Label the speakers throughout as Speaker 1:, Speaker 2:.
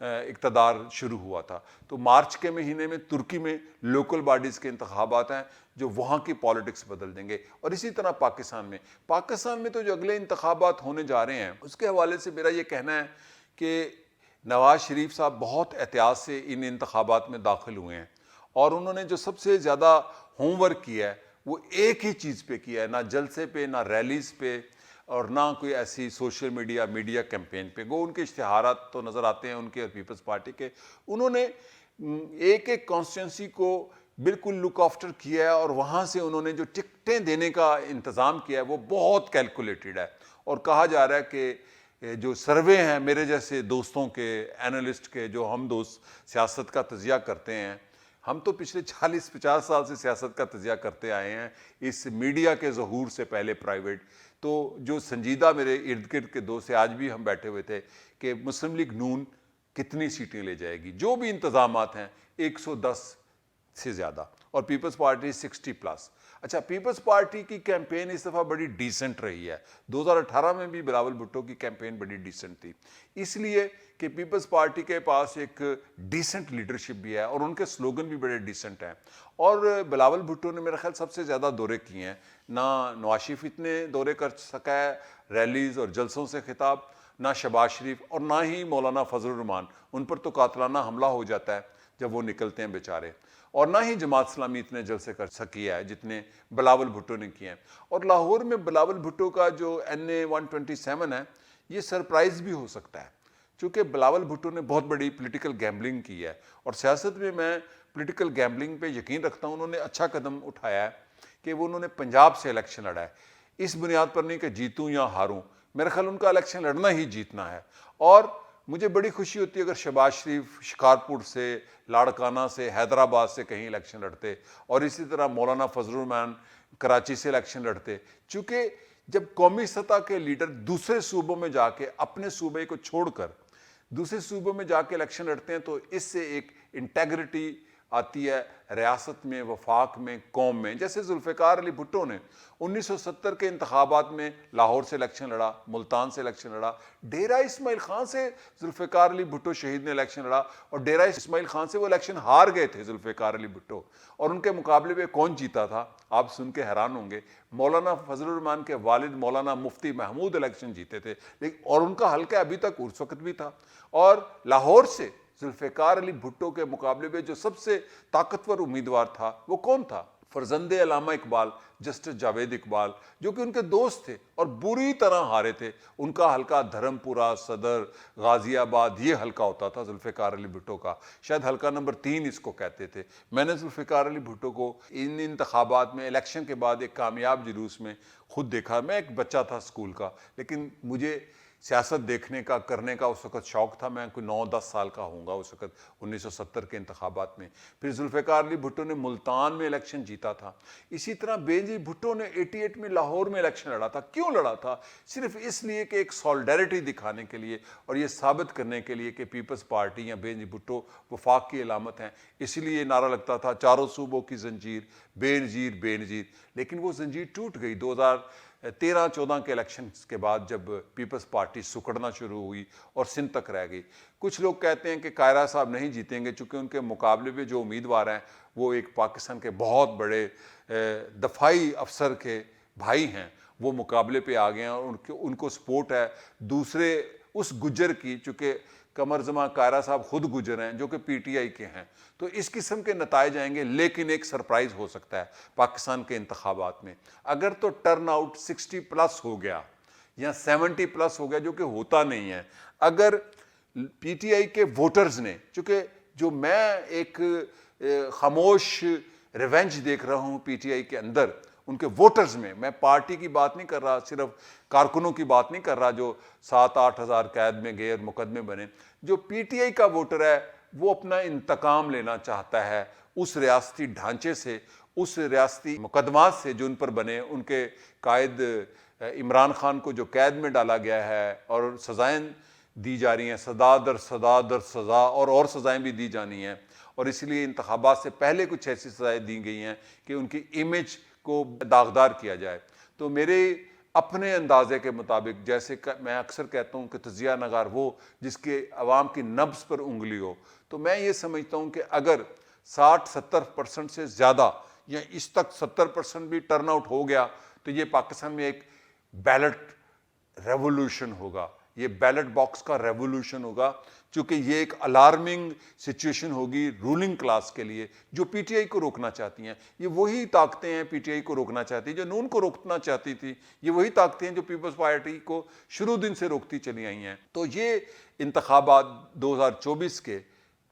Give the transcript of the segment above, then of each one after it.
Speaker 1: اقتدار شروع ہوا تھا. تو مارچ کے مہینے میں ترکی میں لوکل باڈیز کے انتخابات ہیں جو وہاں کی پالیٹکس بدل دیں گے. اور اسی طرح پاکستان میں تو جو اگلے انتخابات ہونے جا رہے ہیں اس کے حوالے سے میرا یہ کہنا ہے کہ نواز شریف صاحب بہت احتیاط سے ان انتخابات میں داخل ہوئے ہیں, اور انہوں نے جو سب سے زیادہ ہوم ورک کیا ہے وہ ایک ہی چیز پہ کیا ہے, نہ جلسے پہ, نہ ریلیز پہ, اور نہ کوئی ایسی سوشل میڈیا کیمپین پہ. ان کے اشتہارات تو نظر آتے ہیں ان کے اور پیپلز پارٹی کے. انہوں نے ایک کانسٹیٹوئنسی کو بالکل لک آفٹر کیا ہے, اور وہاں سے انہوں نے جو ٹکٹیں دینے کا انتظام کیا ہے وہ بہت کیلکولیٹڈ ہے. اور کہا جا رہا ہے کہ جو سروے ہیں میرے جیسے دوستوں کے, اینالسٹ کے, جو ہم دوست سیاست کا تجزیہ کرتے ہیں, ہم تو پچھلے 40-50 سال سے سیاست کا تجزیہ کرتے آئے ہیں اس میڈیا کے ظہور سے پہلے پرائیویٹ. تو جو سنجیدہ میرے ارد گرد کے دوست سے آج بھی ہم بیٹھے ہوئے تھے کہ مسلم لیگ نون کتنی سیٹیں لے جائے گی, جو بھی انتظامات ہیں 110 سے زیادہ, اور پیپلز پارٹی 60+. اچھا, پیپلز پارٹی کی کیمپین اس دفعہ بڑی ڈیسنٹ رہی ہے. 2018 میں بھی بلاول بھٹو کی کیمپین بڑی ڈیسنٹ تھی, اس لیے کہ پیپلز پارٹی کے پاس ایک ڈیسنٹ لیڈرشپ بھی ہے اور ان کے سلوگن بھی بڑے ڈیسنٹ ہیں. اور بلاول بھٹو نے میرا خیال سب سے زیادہ دورے کیے ہیں. نہ نواز شریف اتنے دورے کر سکا ہے ریلیز اور جلسوں سے خطاب, نہ شہباز شریف, اور نہ ہی مولانا فضل الرحمان. ان پر تو قاتلانہ حملہ ہو جاتا ہے جب وہ نکلتے ہیں بیچارے. اور نہ ہی جماعت اسلامی اتنے جلسے کر سکی ہے جتنے بلاول بھٹو نے کیے ہیں. اور لاہور میں بلاول بھٹو کا جو NA 127 ہے یہ سرپرائز بھی ہو سکتا ہے, چونکہ بلاول بھٹو نے بہت بڑی پولیٹیکل گیمبلنگ کی ہے, اور سیاست میں پولیٹیکل گیمبلنگ پہ یقین رکھتا ہوں. انہوں نے اچھا قدم اٹھایا ہے کہ انہوں نے پنجاب سے الیکشن لڑا ہے, اس بنیاد پر نہیں کہ جیتوں یا ہاروں. میرا خیال ان کا الیکشن لڑنا ہی جیتنا ہے. اور مجھے بڑی خوشی ہوتی ہے اگر شہباز شریف شکارپور سے, لاڑکانہ سے, حیدرآباد سے کہیں الیکشن لڑتے, اور اسی طرح مولانا فضل الرحمان کراچی سے الیکشن لڑتے. چونکہ جب قومی سطح کے لیڈر دوسرے صوبوں میں جا کے اپنے صوبے کو چھوڑ کر دوسرے صوبوں میں جا کے الیکشن لڑتے ہیں تو اس سے ایک انٹیگریٹی آتی ہے ریاست میں, وفاق میں, قوم میں. جیسے ذوالفقار علی بھٹو نے 1970 کے انتخابات میں لاہور سے الیکشن لڑا, ملتان سے الیکشن لڑا, ڈیرہ اسماعیل خان سے ذوالفقار علی بھٹو شہید نے الیکشن لڑا, اور ڈیرہ اسماعیل خان سے وہ الیکشن ہار گئے تھے ذوالفقار علی بھٹو. اور ان کے مقابلے میں کون جیتا تھا آپ سن کے حیران ہوں گے, مولانا فضل الرحمان کے والد مولانا مفتی محمود الیکشن جیتے تھے, اور ان کا حلقہ ابھی تک اس وقت بھی تھا. اور لاہور سے ذوالفقار علی بھٹو کے مقابلے میں جو سب سے طاقتور امیدوار تھا وہ کون تھا؟ فرزند علامہ اقبال, جسٹس جاوید اقبال, جو کہ ان کے دوست تھے اور بری طرح ہارے تھے. ان کا حلقہ دھرمپورہ, صدر, غازی آباد, یہ حلقہ ہوتا تھا ذوالفقار علی بھٹو کا, شاید حلقہ نمبر 3 اس کو کہتے تھے. میں نے ذوالفقار علی بھٹو کو ان انتخابات میں الیکشن کے بعد ایک کامیاب جلوس میں خود دیکھا. میں ایک بچہ تھا اسکول کا, لیکن مجھے سیاست دیکھنے کا, کرنے کا اس وقت شوق تھا. میں کوئی 9-10 سال کا ہوں گا اس وقت 1970 کے انتخابات میں. پھر ذوالفقار علی بھٹو نے ملتان میں الیکشن جیتا تھا. اسی طرح بینظیر بھٹو نے 88 میں لاہور میں الیکشن لڑا تھا. کیوں لڑا تھا؟ صرف اس لیے کہ ایک سالڈیرٹی دکھانے کے لیے اور یہ ثابت کرنے کے لیے کہ پیپلز پارٹی یا بینظیر بھٹو وفاق کی علامت ہیں. اسی لیے یہ نعرہ لگتا تھا چاروں صوبوں کی زنجیر, بے نظیر بے نظیر. لیکن وہ زنجیر ٹوٹ گئی 2013-14 کے الیکشنز کے بعد, جب پیپلز پارٹی سکڑنا شروع ہوئی اور سندھ تک رہ گئی. کچھ لوگ کہتے ہیں کہ کائرہ صاحب نہیں جیتیں گے چونکہ ان کے مقابلے میں جو امیدوار ہیں وہ ایک پاکستان کے بہت بڑے دفاعی افسر کے بھائی ہیں, وہ مقابلے پہ آ گئے ہیں اور ان کو سپورٹ ہے دوسرے اس گجر کی, چونکہ قمر زمان کائرہ صاحب خود گجر ہیں جو کہ PTI کے ہیں. تو اس قسم کے نتائج آئیں گے. لیکن ایک سرپرائز ہو سکتا ہے پاکستان کے انتخابات میں, اگر تو ٹرن آؤٹ 60+ ہو گیا یا 70+ ہو گیا, جو کہ ہوتا نہیں ہے. اگر PTI کے ووٹرز نے, چونکہ جو میں ایک خاموش ریونج دیکھ رہا ہوں PTI کے اندر, ان کے ووٹرز میں پارٹی کی بات نہیں کر رہا, صرف کارکنوں کی بات نہیں کر رہا جو 7-8 ہزار قید میں گئے اور مقدمے بنے. جو PTI کا ووٹر ہے وہ اپنا انتقام لینا چاہتا ہے اس ریاستی ڈھانچے سے, اس ریاستی مقدمات سے جو ان پر بنے. ان کے قائد عمران خان کو جو قید میں ڈالا گیا ہے اور سزائیں دی جا رہی ہیں, سزا در سزا در سزا, اور سزائیں بھی دی جانی ہیں. اور اس لیے انتخابات سے پہلے کچھ ایسی سزائیں دی گئی ہیں کہ ان کی امیج کو داغدار کیا جائے. تو میرے اپنے اندازے کے مطابق، جیسے میں اکثر کہتا ہوں کہ تجزیہ نگار وہ جس کے عوام کی نبض پر انگلی ہو، تو میں یہ سمجھتا ہوں کہ اگر 60-70% سے زیادہ یا اس تک 70% بھی ٹرن آؤٹ ہو گیا تو یہ پاکستان میں ایک بیلٹ ریولوشن ہوگا، یہ بیلٹ باکس کا ریولوشن ہوگا، چونکہ یہ ایک الارمنگ سچویشن ہوگی رولنگ کلاس کے لیے جو پی ٹی آئی کو روکنا چاہتی ہیں۔ یہ وہی طاقتیں ہیں پی ٹی آئی کو روکنا چاہتی ہیں جو نون کو روکنا چاہتی تھی، یہ وہی طاقتیں ہیں جو پیپلز پارٹی کو شروع دن سے روکتی چلی آئی ہیں۔ تو یہ انتخابات 2024 کے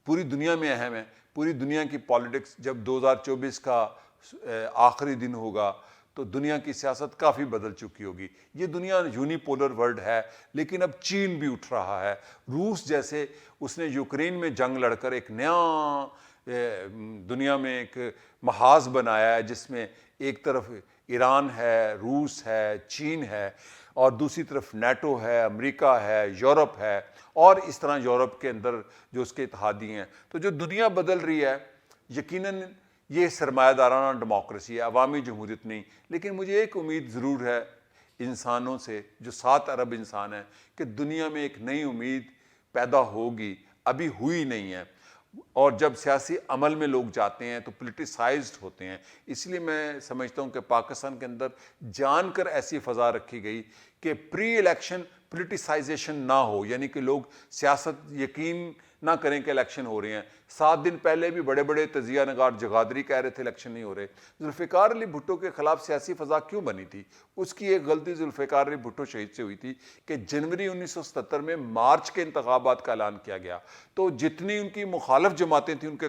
Speaker 1: پوری دنیا میں اہم ہیں، پوری دنیا کی پالیٹکس جب 2024 کا آخری دن ہوگا تو دنیا کی سیاست کافی بدل چکی ہوگی۔ یہ دنیا یونی پولر ورلڈ ہے، لیکن اب چین بھی اٹھ رہا ہے، روس جیسے اس نے یوکرین میں جنگ لڑ کر ایک نیا دنیا میں ایک محاذ بنایا ہے جس میں ایک طرف ایران ہے، روس ہے، چین ہے، اور دوسری طرف نیٹو ہے، امریکہ ہے، یورپ ہے، اور اس طرح یورپ کے اندر جو اس کے اتحادی ہیں۔ تو جو دنیا بدل رہی ہے، یقیناً یہ سرمایہ دارانہ ڈیموکریسی ہے، عوامی جمہوریت نہیں، لیکن مجھے ایک امید ضرور ہے انسانوں سے جو 7 ارب انسان ہیں کہ دنیا میں ایک نئی امید پیدا ہوگی، ابھی ہوئی نہیں ہے۔ اور جب سیاسی عمل میں لوگ جاتے ہیں تو پولیٹیسائزڈ ہوتے ہیں، اس لیے میں سمجھتا ہوں کہ پاکستان کے اندر جان کر ایسی فضا رکھی گئی کہ پری الیکشن پولیٹیسائزیشن نہ ہو، یعنی کہ لوگ سیاست یقین نہ کریں کہ الیکشن ہو رہے ہیں۔ 7 دن پہلے بھی بڑے بڑے تجزیہ نگار جگادری کہہ رہے تھے الیکشن نہیں ہو رہے۔ ذوالفقار علی بھٹو کے خلاف سیاسی فضا کیوں بنی تھی؟ اس کی ایک غلطی ذوالفقار علی بھٹو شہید سے ہوئی تھی کہ جنوری 1977 میں مارچ کے انتخابات کا اعلان کیا گیا، تو جتنی ان کی مخالف جماعتیں تھیں ان کے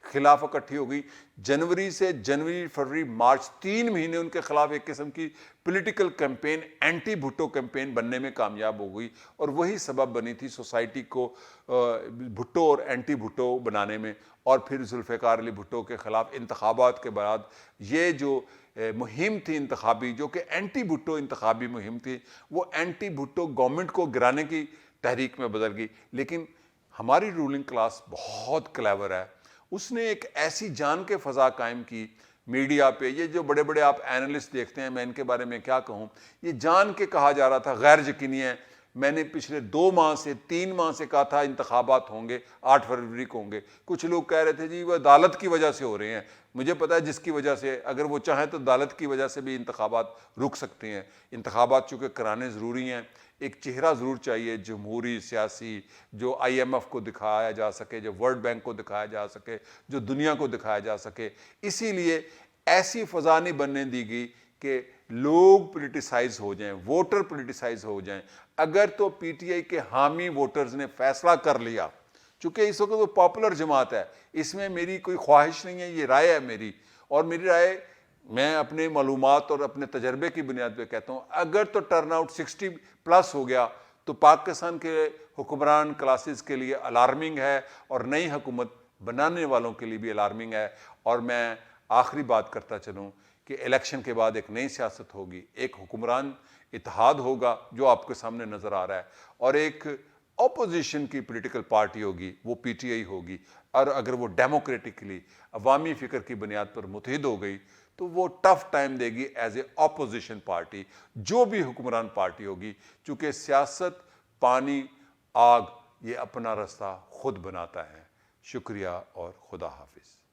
Speaker 1: خلاف اکٹھی ہو گئی۔ جنوری فروری مارچ 3 مہینے ان کے خلاف ایک قسم کی political campaign, anti Bhutto campaign بننے میں کامیاب ہو گئی، اور وہی سبب بنی تھی سوسائٹی کو بھٹو اور اینٹی بھٹو بنانے میں۔ اور پھر ذوالفقار علی بھٹو کے خلاف انتخابات کے بعد یہ جو مہم تھی انتخابی، جو کہ اینٹی بھٹو انتخابی مہم تھی، وہ اینٹی بھٹو گورنمنٹ کو گرانے کی تحریک میں بدل گئی۔ لیکن ہماری رولنگ کلاس بہت کلیور ہے، اس نے ایک ایسی جان کے فضا قائم کی میڈیا پہ۔ یہ جو بڑے بڑے آپ اینالسٹ دیکھتے ہیں، میں ان کے بارے میں کیا کہوں، یہ جان کے کہا جا رہا تھا غیر یقینی ہے۔ میں نے پچھلے 2 ماہ سے 3 ماہ سے کہا تھا انتخابات ہوں گے، 8 فروری کو ہوں گے۔ کچھ لوگ کہہ رہے تھے جی وہ عدالت کی وجہ سے ہو رہے ہیں۔ مجھے پتا ہے جس کی وجہ سے، اگر وہ چاہیں تو عدالت کی وجہ سے بھی انتخابات رک سکتے ہیں۔ انتخابات چونکہ کرانے ضروری ہیں، ایک چہرہ ضرور چاہیے جمہوری سیاسی، جو آئی ایم ایف کو دکھایا جا سکے، جو ورلڈ بینک کو دکھایا جا سکے، جو دنیا کو دکھایا جا سکے۔ اسی لیے ایسی فضا نہیں بننے دی گئی کہ لوگ پولیٹیسائز ہو جائیں، ووٹر پولیٹیسائز ہو جائیں۔ اگر تو پی ٹی آئی کے حامی ووٹرز نے فیصلہ کر لیا، چونکہ اس وقت وہ پاپولر جماعت ہے، اس میں میری کوئی خواہش نہیں ہے، یہ رائے ہے میری، اور میری رائے میں اپنے معلومات اور اپنے تجربے کی بنیاد پہ کہتا ہوں، اگر تو ٹرن آؤٹ 60+ ہو گیا تو پاکستان کے حکمران کلاسز کے لیے الارمنگ ہے، اور نئی حکومت بنانے والوں کے لیے بھی الارمنگ ہے۔ اور میں آخری بات کرتا چلوں کہ الیکشن کے بعد ایک نئی سیاست ہوگی، ایک حکمران اتحاد ہوگا جو آپ کے سامنے نظر آ رہا ہے، اور ایک اپوزیشن کی پولیٹیکل پارٹی ہوگی، وہ پی ٹی آئی ہوگی۔ اور اگر وہ ڈیموکریٹکلی عوامی فکر کی بنیاد پر متحد ہو گئی تو وہ ٹف ٹائم دے گی ایز اے اپوزیشن پارٹی، جو بھی حکمران پارٹی ہوگی، چونکہ سیاست، پانی، آگ، یہ اپنا راستہ خود بناتا ہے۔ شکریہ اور خدا حافظ۔